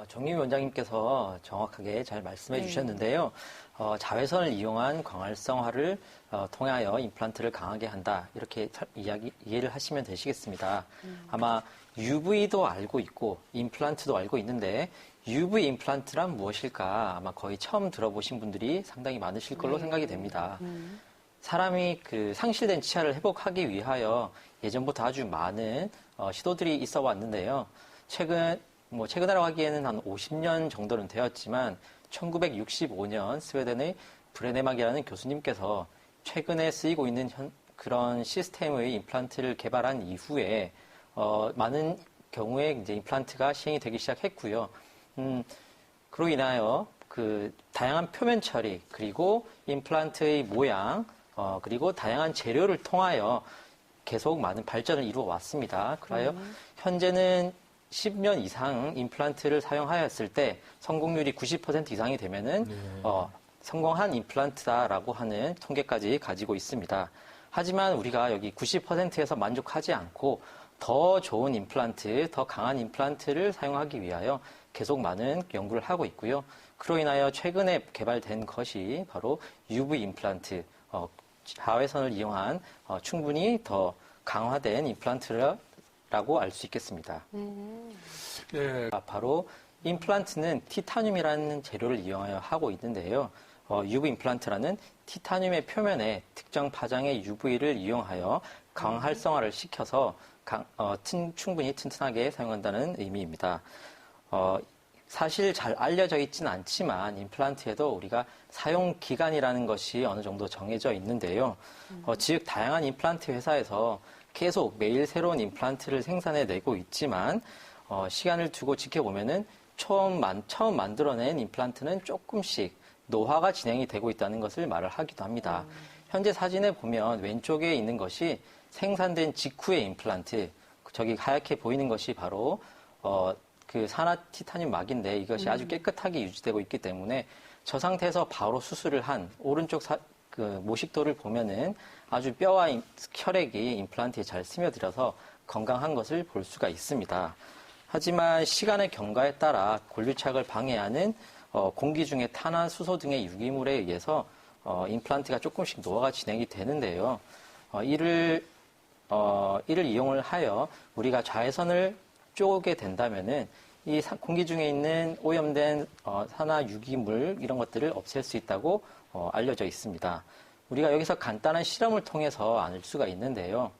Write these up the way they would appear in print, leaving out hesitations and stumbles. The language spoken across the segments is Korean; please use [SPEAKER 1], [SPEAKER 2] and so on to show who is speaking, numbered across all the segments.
[SPEAKER 1] 정유미 원장님께서 정확하게 잘 말씀해 주셨는데요. 자외선을 이용한 광활성화를 통하여 임플란트를 강하게 한다. 이렇게 이해를 하시면 되시겠습니다. 아마 UV도 알고 있고 임플란트도 알고 있는데 UV 임플란트란 무엇일까 아마 거의 처음 들어보신 분들이 상당히 많으실 걸로 생각이 됩니다. 사람이 그 상실된 치아를 회복하기 위하여 예전부터 아주 많은 시도들이 있어 왔는데요. 최근이라고 하기에는 한 50년 정도는 되었지만 1965년 스웨덴의 브레네막이라는 교수님께서 최근에 쓰이고 있는 그런 시스템의 임플란트를 개발한 이후에 많은 경우에 이제 임플란트가 시행이 되기 시작했고요. 그로 인하여 그 다양한 표면 처리 그리고 임플란트의 모양 그리고 다양한 재료를 통하여 계속 많은 발전을 이루어 왔습니다. 그래서 현재는 10년 이상 임플란트를 사용하였을 때 성공률이 90% 이상이 되면은 성공한 임플란트다라고 하는 통계까지 가지고 있습니다. 하지만 우리가 여기 90%에서 만족하지 않고 더 좋은 임플란트, 더 강한 임플란트를 사용하기 위하여 계속 많은 연구를 하고 있고요. 그로 인하여 최근에 개발된 것이 바로 UV 임플란트, 자외선을 이용한 충분히 더 강화된 임플란트라고 알 수 있겠습니다.
[SPEAKER 2] 네.
[SPEAKER 1] 바로 임플란트는 티타늄이라는 재료를 이용하여 하고 있는데요. UV 임플란트라는 티타늄의 표면에 특정 파장의 UV를 이용하여 강활성화를 시켜서 충분히 튼튼하게 사용한다는 의미입니다. 사실 잘 알려져 있지는 않지만 임플란트에도 우리가 사용 기간이라는 것이 어느 정도 정해져 있는데요. 즉 다양한 임플란트 회사에서 계속 매일 새로운 임플란트를 생산해내고 있지만 시간을 두고 지켜보면은 처음 만들어낸 임플란트는 조금씩 노화가 진행이 되고 있다는 것을 말을 하기도 합니다. 현재 사진에 보면 왼쪽에 있는 것이 생산된 직후의 임플란트, 저기 하얗게 보이는 것이 바로 그 산화 티타늄 막인데 이것이 아주 깨끗하게 유지되고 있기 때문에 저 상태에서 바로 수술을 한 오른쪽 그 모식도를 보면은 아주 뼈와 혈액이 임플란트에 잘 스며들어서 건강한 것을 볼 수가 있습니다. 하지만 시간의 경과에 따라 골유착을 방해하는 공기 중의 탄화, 수소 등의 유기물에 의해서 임플란트가 조금씩 노화가 진행이 되는데요. 이를 이용을 하여 우리가 자외선을 쪼게 된다면은 이 공기 중에 있는 오염된 산화 유기물 이런 것들을 없앨 수 있다고 알려져 있습니다. 우리가 여기서 간단한 실험을 통해서 알 수가 있는데요.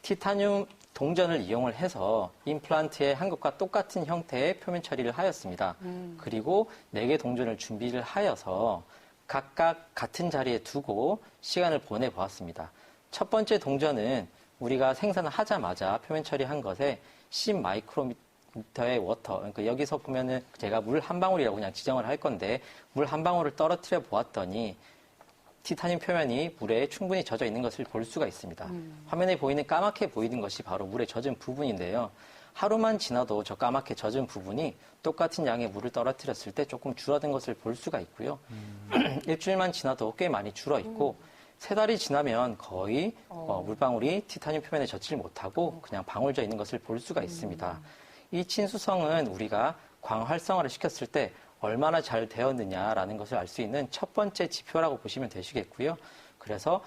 [SPEAKER 1] 티타늄 동전을 이용을 해서 임플란트의 한 것과 똑같은 형태의 표면 처리를 하였습니다. 그리고 4개 동전을 준비를 하여서 각각 같은 자리에 두고 시간을 보내보았습니다. 첫 번째 동전은 우리가 생산을 하자마자 표면 처리한 것에 10 마이크로미터의 워터, 그러니까 여기서 보면은 제가 물 한 방울이라고 그냥 지정을 할 건데 물 한 방울을 떨어뜨려 보았더니 티타늄 표면이 물에 충분히 젖어 있는 것을 볼 수가 있습니다. 화면에 보이는 까맣게 보이는 것이 바로 물에 젖은 부분인데요. 하루만 지나도 저 까맣게 젖은 부분이 똑같은 양의 물을 떨어뜨렸을 때 조금 줄어든 것을 볼 수가 있고요. 일주일만 지나도 꽤 많이 줄어 있고 3달이 지나면 거의 물방울이 티타늄 표면에 젖질 못하고 그냥 방울져 있는 것을 볼 수가 있습니다. 이 친수성은 우리가 광활성화를 시켰을 때 얼마나 잘 되었느냐라는 것을 알 수 있는 첫 번째 지표라고 보시면 되시겠고요. 그래서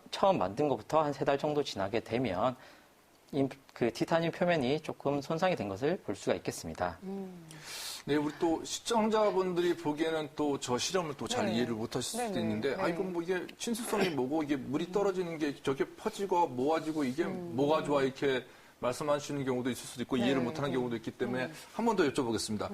[SPEAKER 1] 처음 만든 것부터 한 3달 정도 지나게 되면 그 티타늄 표면이 조금 손상이 된 것을 볼 수가 있겠습니다.
[SPEAKER 2] 네, 우리 또 시청자분들이 보기에는 또 저 실험을 또 잘 이해를 못 하실 수도 있는데, 이거 뭐 이게 친수성이 뭐고, 이게 물이 떨어지는 게 저게 퍼지고 모아지고 이게 뭐가 좋아 이렇게 말씀하시는 경우도 있을 수도 있고 이해를 못하는 경우도 있기 때문에 한 번 더 여쭤보겠습니다.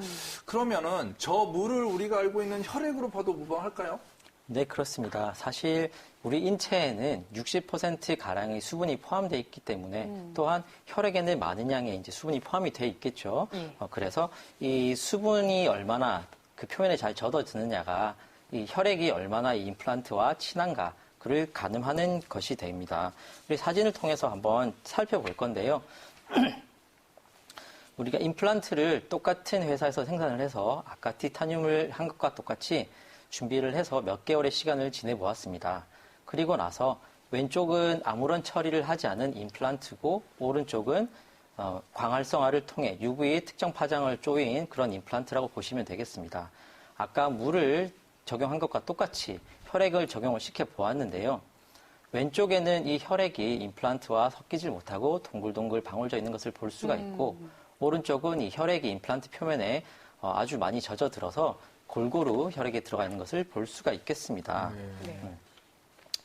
[SPEAKER 2] 그러면은 저 물을 우리가 알고 있는 혈액으로 봐도 무방할까요?
[SPEAKER 1] 네, 그렇습니다. 사실 우리 인체에는 60%가량의 수분이 포함되어 있기 때문에 또한 혈액에는 많은 양의 이제 수분이 포함이 되어 있겠죠. 그래서 이 수분이 얼마나 그 표면에 잘 젖어드느냐가 이 혈액이 얼마나 이 임플란트와 친한가 그를 가늠하는 것이 됩니다. 우리 사진을 통해서 한번 살펴볼 건데요. 우리가 임플란트를 똑같은 회사에서 생산을 해서 아까 티타늄을 한 것과 똑같이 준비를 해서 몇 개월의 시간을 지내보았습니다. 그리고 나서 왼쪽은 아무런 처리를 하지 않은 임플란트고 오른쪽은 광활성화를 통해 UV 특정 파장을 조인 그런 임플란트라고 보시면 되겠습니다. 아까 물을 적용한 것과 똑같이 혈액을 적용을 시켜 보았는데요. 왼쪽에는 이 혈액이 임플란트와 섞이질 못하고 동글동글 방울져 있는 것을 볼 수가 있고 오른쪽은 이 혈액이 임플란트 표면에 아주 많이 젖어들어서 골고루 혈액에 들어가 있는 것을 볼 수가 있겠습니다.
[SPEAKER 3] 네.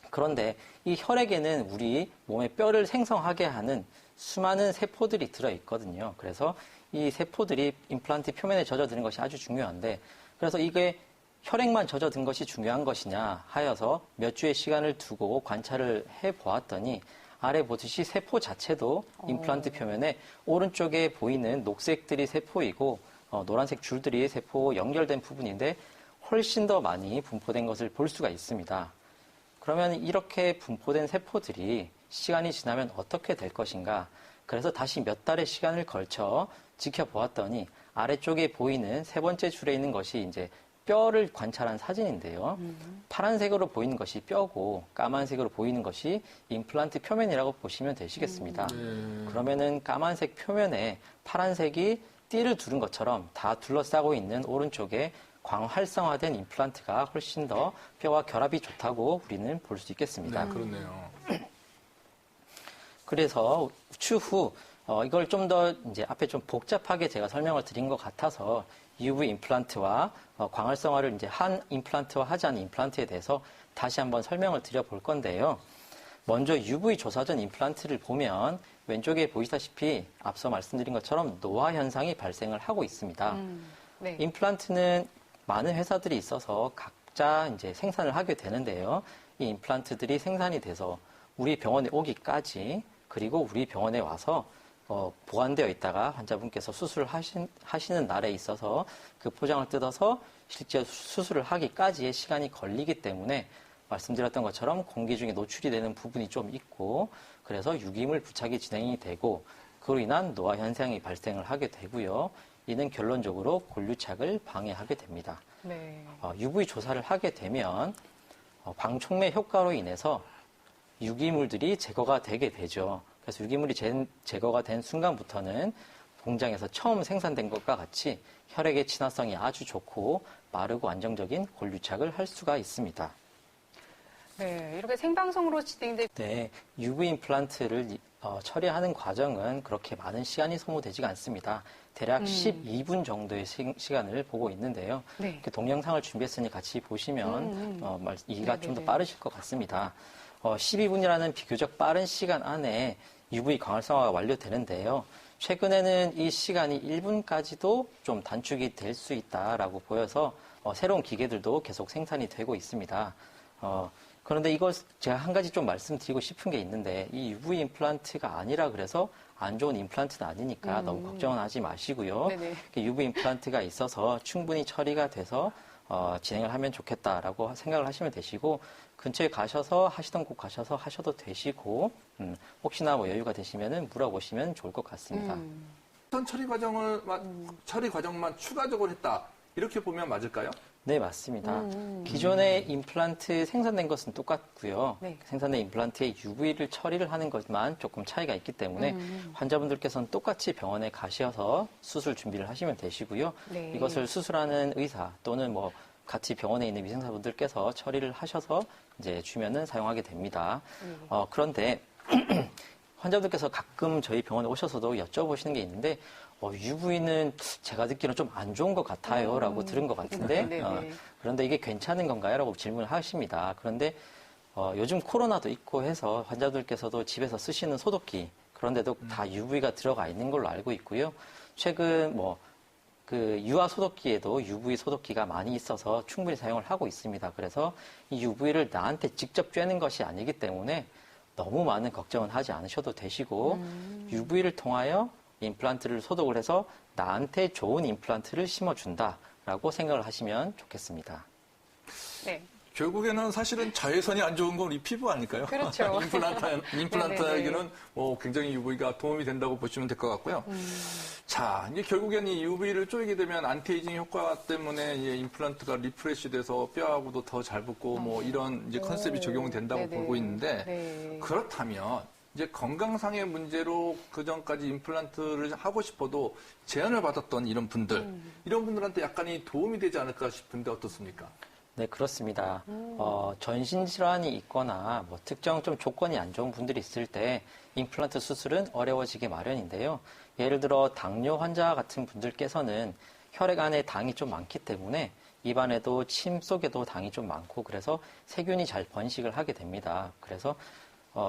[SPEAKER 1] 그런데 이 혈액에는 우리 몸의 뼈를 생성하게 하는 수많은 세포들이 들어있거든요. 그래서 이 세포들이 임플란트 표면에 젖어드는 것이 아주 중요한데 그래서 이게 혈액만 젖어든 것이 중요한 것이냐 하여서 몇 주의 시간을 두고 관찰을 해보았더니 아래 보듯이 세포 자체도 임플란트 표면에 오른쪽에 보이는 녹색들이 세포이고 노란색 줄들이 세포 연결된 부분인데 훨씬 더 많이 분포된 것을 볼 수가 있습니다. 그러면 이렇게 분포된 세포들이 시간이 지나면 어떻게 될 것인가? 그래서 다시 몇 달의 시간을 걸쳐 지켜보았더니 아래쪽에 보이는 세 번째 줄에 있는 것이 이제 뼈를 관찰한 사진인데요. 파란색으로 보이는 것이 뼈고 까만색으로 보이는 것이 임플란트 표면이라고 보시면 되시겠습니다. 그러면은 까만색 표면에 파란색이 띠를 두른 것처럼 다 둘러싸고 있는 오른쪽에 광활성화된 임플란트가 훨씬 더 뼈와 결합이 좋다고 우리는 볼 수 있겠습니다.
[SPEAKER 2] 그렇네요.
[SPEAKER 1] 그래서 추후 이걸 좀 더 이제 앞에 좀 복잡하게 제가 설명을 드린 것 같아서 UV 임플란트와 광활성화를 이제 한 임플란트와 하지 않은 임플란트에 대해서 다시 한번 설명을 드려볼 건데요. 먼저 UV 조사전 임플란트를 보면 왼쪽에 보시다시피 앞서 말씀드린 것처럼 노화 현상이 발생을 하고 있습니다.
[SPEAKER 3] 네.
[SPEAKER 1] 임플란트는 많은 회사들이 있어서 각자 이제 생산을 하게 되는데요. 이 임플란트들이 생산이 돼서 우리 병원에 오기까지 그리고 우리 병원에 와서 보관되어 있다가 환자분께서 수술을 하시는 날에 있어서 그 포장을 뜯어서 실제 수술을 하기까지의 시간이 걸리기 때문에 말씀드렸던 것처럼 공기 중에 노출이 되는 부분이 좀 있고 그래서 유기물 부착이 진행이 되고 그로 인한 노화 현상이 발생을 하게 되고요. 이는 결론적으로 골유착을 방해하게 됩니다.
[SPEAKER 3] 네.
[SPEAKER 1] UV 조사를 하게 되면 방촉매 효과로 인해서 유기물들이 제거가 되게 되죠. 그래서 유기물이 제거가 된 순간부터는 공장에서 처음 생산된 것과 같이 혈액의 친화성이 아주 좋고 빠르고 안정적인 골유착을 할 수가 있습니다.
[SPEAKER 3] 네, 이렇게 생방송으로 진행된
[SPEAKER 1] 네, UV 임플란트를 처리하는 과정은 그렇게 많은 시간이 소모되지가 않습니다. 대략 12분 정도의 시간을 보고 있는데요.
[SPEAKER 3] 네.
[SPEAKER 1] 이렇게 동영상을 준비했으니 같이 보시면 이해가 좀 더
[SPEAKER 3] 네네네.
[SPEAKER 1] 빠르실 것 같습니다. 12분이라는 비교적 빠른 시간 안에 UV 광활성화가 완료되는데요. 최근에는 이 시간이 1분까지도 좀 단축이 될 수 있다라고 보여서 새로운 기계들도 계속 생산이 되고 있습니다. 그런데 이걸 제가 한 가지 좀 말씀드리고 싶은 게 있는데 이 UV 임플란트가 아니라 그래서 안 좋은 임플란트는 아니니까 너무 걱정은 하지 마시고요.
[SPEAKER 3] 네네.
[SPEAKER 1] UV 임플란트가 있어서 충분히 처리가 돼서 진행을 하면 좋겠다라고 생각을 하시면 되시고 근처에 가셔서 하시던 곳 가셔서 하셔도 되시고 혹시나 뭐 여유가 되시면은 물어보시면 좋을 것 같습니다.
[SPEAKER 2] 우선 처리 과정만 추가적으로 했다. 이렇게 보면 맞을까요?
[SPEAKER 1] 네, 맞습니다. 기존의 임플란트 생산된 것은 똑같고요.
[SPEAKER 3] 네.
[SPEAKER 1] 생산된 임플란트에 UV를 처리를 하는 것만 조금 차이가 있기 때문에 환자분들께서는 똑같이 병원에 가셔서 수술 준비를 하시면 되시고요.
[SPEAKER 3] 네.
[SPEAKER 1] 이것을 수술하는 의사 또는 뭐 같이 병원에 있는 위생사분들께서 처리를 하셔서 이제 주면은 사용하게 됩니다. 그런데 환자분들께서 가끔 저희 병원에 오셔서도 여쭤보시는 게 있는데 UV는 제가 듣기로는 좀 안 좋은 것 같아요 라고 들은 것 같은데
[SPEAKER 3] 네네.
[SPEAKER 1] 그런데 이게 괜찮은 건가요? 라고 질문을 하십니다. 그런데 요즘 코로나도 있고 해서 환자들께서도 집에서 쓰시는 소독기 그런데도 다 UV가 들어가 있는 걸로 알고 있고요. 최근 그 유아 소독기에도 UV 소독기가 많이 있어서 충분히 사용을 하고 있습니다. 그래서 이 UV를 나한테 직접 쬐는 것이 아니기 때문에 너무 많은 걱정은 하지 않으셔도 되시고 UV를 통하여 임플란트를 소독을 해서 나한테 좋은 임플란트를 심어준다라고 생각을 하시면 좋겠습니다.
[SPEAKER 3] 네.
[SPEAKER 2] 결국에는 사실은 자외선이 안 좋은 건 우리 피부 아닐까요?
[SPEAKER 3] 그렇죠.
[SPEAKER 2] 임플란트에게는 굉장히 UV가 도움이 된다고 보시면 될 것 같고요. 자, 이제 결국엔 이 UV를 쪼이게 되면 안티에이징 효과 때문에 이제 임플란트가 리프레시 돼서 뼈하고도 더 잘 붙고 뭐 이런 이제 컨셉이 적용된다고
[SPEAKER 3] 네네.
[SPEAKER 2] 보고 있는데
[SPEAKER 3] 네.
[SPEAKER 2] 그렇다면 이제 건강상의 문제로 그 전까지 임플란트를 하고 싶어도 제안을 받았던 이런 분들, 이런 분들한테 약간의 도움이 되지 않을까 싶은데 어떻습니까?
[SPEAKER 1] 네, 그렇습니다. 전신 질환이 있거나 뭐 특정 좀 조건이 안 좋은 분들이 있을 때 임플란트 수술은 어려워지기 마련인데요. 예를 들어 당뇨 환자 같은 분들께서는 혈액 안에 당이 좀 많기 때문에 입안에도 침 속에도 당이 좀 많고 그래서 세균이 잘 번식을 하게 됩니다. 그래서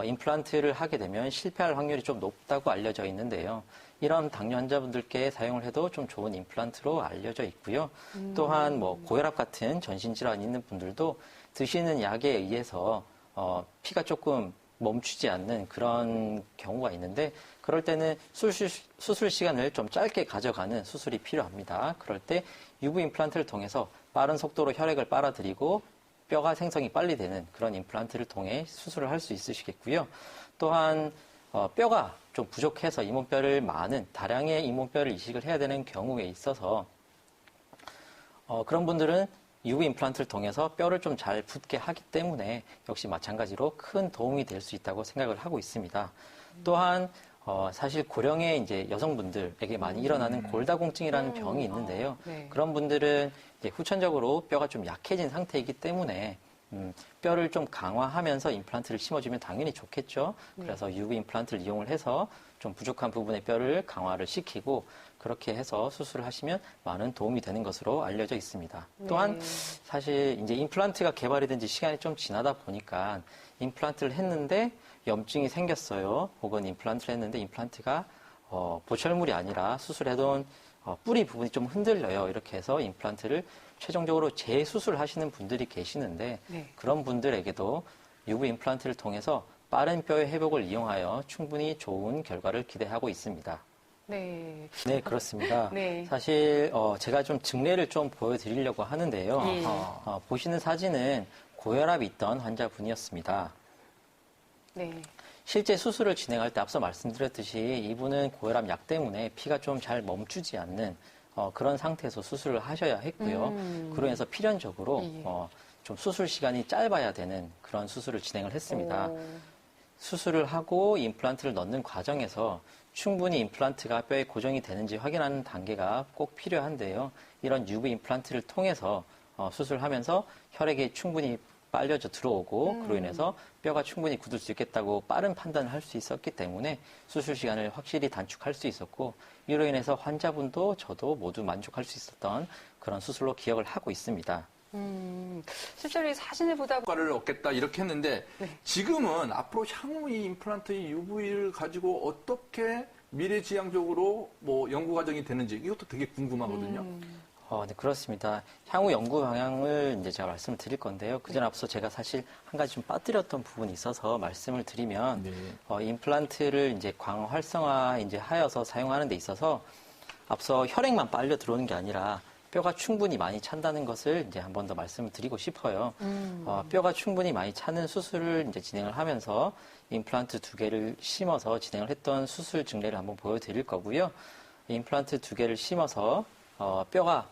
[SPEAKER 1] 임플란트를 하게 되면 실패할 확률이 좀 높다고 알려져 있는데요. 이런 당뇨 환자분들께 사용을 해도 좀 좋은 임플란트로 알려져 있고요. 또한 뭐 고혈압 같은 전신 질환이 있는 분들도 드시는 약에 의해서 피가 조금 멈추지 않는 그런 경우가 있는데 그럴 때는 수술 시간을 좀 짧게 가져가는 수술이 필요합니다. 그럴 때 UV 임플란트를 통해서 빠른 속도로 혈액을 빨아들이고 뼈가 생성이 빨리 되는 그런 임플란트를 통해 수술을 할 수 있으시겠고요. 또한 뼈가 좀 부족해서 잇몸뼈를 많은 다량의 잇몸뼈를 이식을 해야 되는 경우에 있어서 그런 분들은 UV 임플란트를 통해서 뼈를 좀 잘 붙게 하기 때문에 역시 마찬가지로 큰 도움이 될 수 있다고 생각을 하고 있습니다. 또한 사실 고령의 이제 여성분들에게 많이 일어나는 골다공증이라는 병이 있는데요.
[SPEAKER 3] 네.
[SPEAKER 1] 그런 분들은 이제 후천적으로 뼈가 좀 약해진 상태이기 때문에 뼈를 좀 강화하면서 임플란트를 심어주면 당연히 좋겠죠. 그래서 UV 임플란트를 이용을 해서 좀 부족한 부분의 뼈를 강화를 시키고 그렇게 해서 수술을 하시면 많은 도움이 되는 것으로 알려져 있습니다. 또한 사실 이제 임플란트가 개발이 된 지 시간이 좀 지나다 보니까 임플란트를 했는데 염증이 생겼어요. 혹은 임플란트를 했는데 임플란트가 보철물이 아니라 수술해둔 뿌리 부분이 좀 흔들려요. 이렇게 해서 임플란트를 최종적으로 재수술하시는 분들이 계시는데 그런 분들에게도 UV 임플란트를 통해서 빠른 뼈의 회복을 이용하여 충분히 좋은 결과를 기대하고 있습니다.
[SPEAKER 3] 네.
[SPEAKER 1] 네, 그렇습니다.
[SPEAKER 3] 네.
[SPEAKER 1] 사실 제가 좀 증례를 좀 보여드리려고 하는데요.
[SPEAKER 3] 예.
[SPEAKER 1] 보시는 사진은 고혈압이 있던 환자분이었습니다.
[SPEAKER 3] 네.
[SPEAKER 1] 실제 수술을 진행할 때 앞서 말씀드렸듯이 이분은 고혈압 약 때문에 피가 좀 잘 멈추지 않는 그런 상태에서 수술을 하셔야 했고요. 그로 인해서 필연적으로 좀 수술 시간이 짧아야 되는 그런 수술을 진행을 했습니다. 수술을 하고 임플란트를 넣는 과정에서 충분히 임플란트가 뼈에 고정이 되는지 확인하는 단계가 꼭 필요한데요. 이런 UV 임플란트를 통해서 수술하면서 혈액이 충분히 빨려져 들어오고 그로 인해서 뼈가 충분히 굳을 수 있겠다고 빠른 판단을 할 수 있었기 때문에 수술 시간을 확실히 단축할 수 있었고 이로 인해서 환자분도 저도 모두 만족할 수 있었던 그런 수술로 기억을 하고 있습니다.
[SPEAKER 3] 실제로 이 사진을 보다
[SPEAKER 2] 효과를 얻겠다 이렇게 했는데 지금은 앞으로 향후 이 임플란트의 UV를 가지고 어떻게 미래지향적으로 뭐 연구 과정이 되는지 이것도 되게 궁금하거든요.
[SPEAKER 1] 네, 그렇습니다. 향후 연구 방향을 이제 제가 말씀을 드릴 건데요. 그전 앞서 제가 사실 한 가지 좀 빠뜨렸던 부분이 있어서 말씀을 드리면, 임플란트를 이제 광 활성화 이제 하여서 사용하는 데 있어서 앞서 혈액만 빨려 들어오는 게 아니라 뼈가 충분히 많이 찬다는 것을 이제 한 번 더 말씀을 드리고 싶어요. 뼈가 충분히 많이 차는 수술을 이제 진행을 하면서 임플란트 2개를 심어서 진행을 했던 수술 증례를 한번 보여드릴 거고요. 임플란트 2개를 심어서 뼈가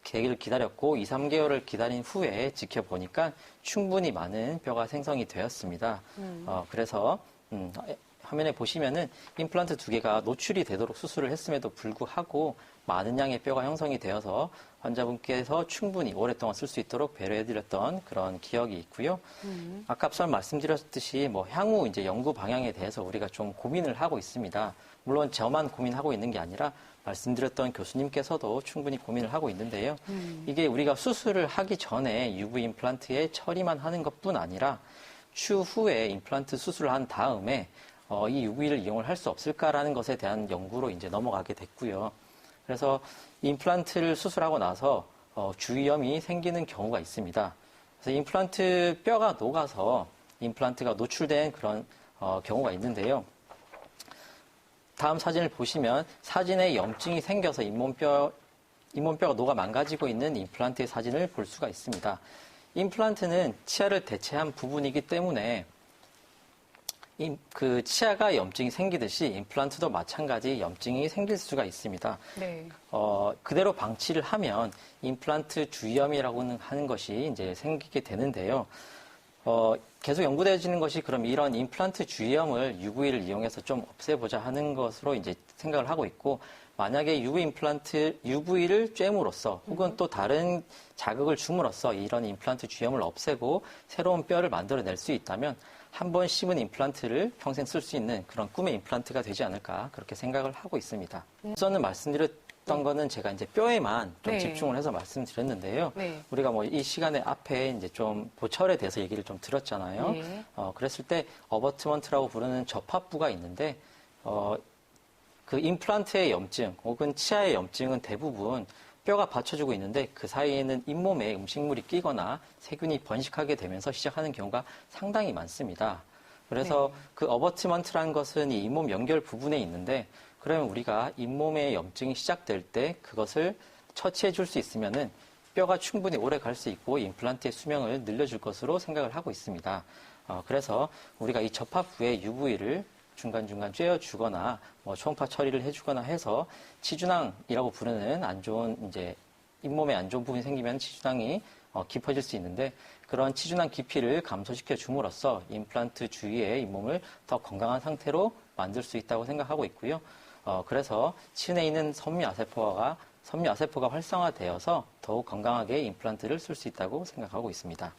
[SPEAKER 1] 계기를 기다렸고 2, 3개월을 기다린 후에 지켜보니까 충분히 많은 뼈가 생성이 되었습니다. 그래서 화면에 보시면은 임플란트 2개가 노출이 되도록 수술을 했음에도 불구하고 많은 양의 뼈가 형성이 되어서 환자분께서 충분히 오랫동안 쓸 수 있도록 배려해드렸던 그런 기억이 있고요. 아까 앞서 말씀드렸듯이 뭐 향후 이제 연구 방향에 대해서 우리가 좀 고민을 하고 있습니다. 물론 저만 고민하고 있는 게 아니라 말씀드렸던 교수님께서도 충분히 고민을 하고 있는데요. 이게 우리가 수술을 하기 전에 UV 임플란트에 처리만 하는 것뿐 아니라 추후에 임플란트 수술을 한 다음에 이 UV를 이용을 할 수 없을까라는 것에 대한 연구로 이제 넘어가게 됐고요. 그래서 임플란트를 수술하고 나서 주위염이 생기는 경우가 있습니다. 그래서 임플란트 뼈가 녹아서 임플란트가 노출된 그런 경우가 있는데요. 다음 사진을 보시면 사진에 염증이 생겨서 잇몸뼈가 녹아 망가지고 있는 임플란트의 사진을 볼 수가 있습니다. 임플란트는 치아를 대체한 부분이기 때문에 그 치아가 염증이 생기듯이 임플란트도 마찬가지 염증이 생길 수가 있습니다.
[SPEAKER 3] 네.
[SPEAKER 1] 그대로 방치를 하면 임플란트 주위염이라고 하는 것이 이제 생기게 되는데요. 계속 연구되어지는 것이 그럼 이런 임플란트 주위염을 UV를 이용해서 좀 없애보자 하는 것으로 이제 생각을 하고 있고, 만약에 UV를 쬐므로써 혹은 또 다른 자극을 줌으로써 이런 임플란트 주위염을 없애고 새로운 뼈를 만들어낼 수 있다면 한 번 심은 임플란트를 평생 쓸 수 있는 그런 꿈의 임플란트가 되지 않을까 그렇게 생각을 하고 있습니다. 우선은 말씀드렸던 거는 제가 이제 뼈에만 좀
[SPEAKER 3] 네.
[SPEAKER 1] 집중을 해서 말씀드렸는데요.
[SPEAKER 3] 네.
[SPEAKER 1] 우리가 뭐 이 시간에 앞에 이제 좀 보철에 대해서 얘기를 좀 들었잖아요.
[SPEAKER 3] 네.
[SPEAKER 1] 그랬을 때 어버트먼트라고 부르는 접합부가 있는데 그 임플란트의 염증 혹은 치아의 염증은 대부분 뼈가 받쳐주고 있는데 그 사이에는 잇몸에 음식물이 끼거나 세균이 번식하게 되면서 시작하는 경우가 상당히 많습니다. 그래서
[SPEAKER 3] 네.
[SPEAKER 1] 그 어버트먼트라는 것은 이 잇몸 연결 부분에 있는데, 그러면 우리가 잇몸의 염증이 시작될 때 그것을 처치해 줄 수 있으면은 뼈가 충분히 오래 갈 수 있고 임플란트의 수명을 늘려줄 것으로 생각을 하고 있습니다. 그래서 우리가 이 접합부에 UV를 중간중간 쬐어주거나 뭐 초음파 처리를 해주거나 해서 치주낭이라고 부르는 안 좋은 이제 잇몸에 안 좋은 부분이 생기면 치주낭이 깊어질 수 있는데, 그런 치주낭 깊이를 감소시켜 줌으로써 임플란트 주위의 잇몸을 더 건강한 상태로 만들 수 있다고 생각하고 있고요. 그래서 치은에 있는 섬유아세포가 활성화되어서 더욱 건강하게 임플란트를 쓸 수 있다고 생각하고 있습니다.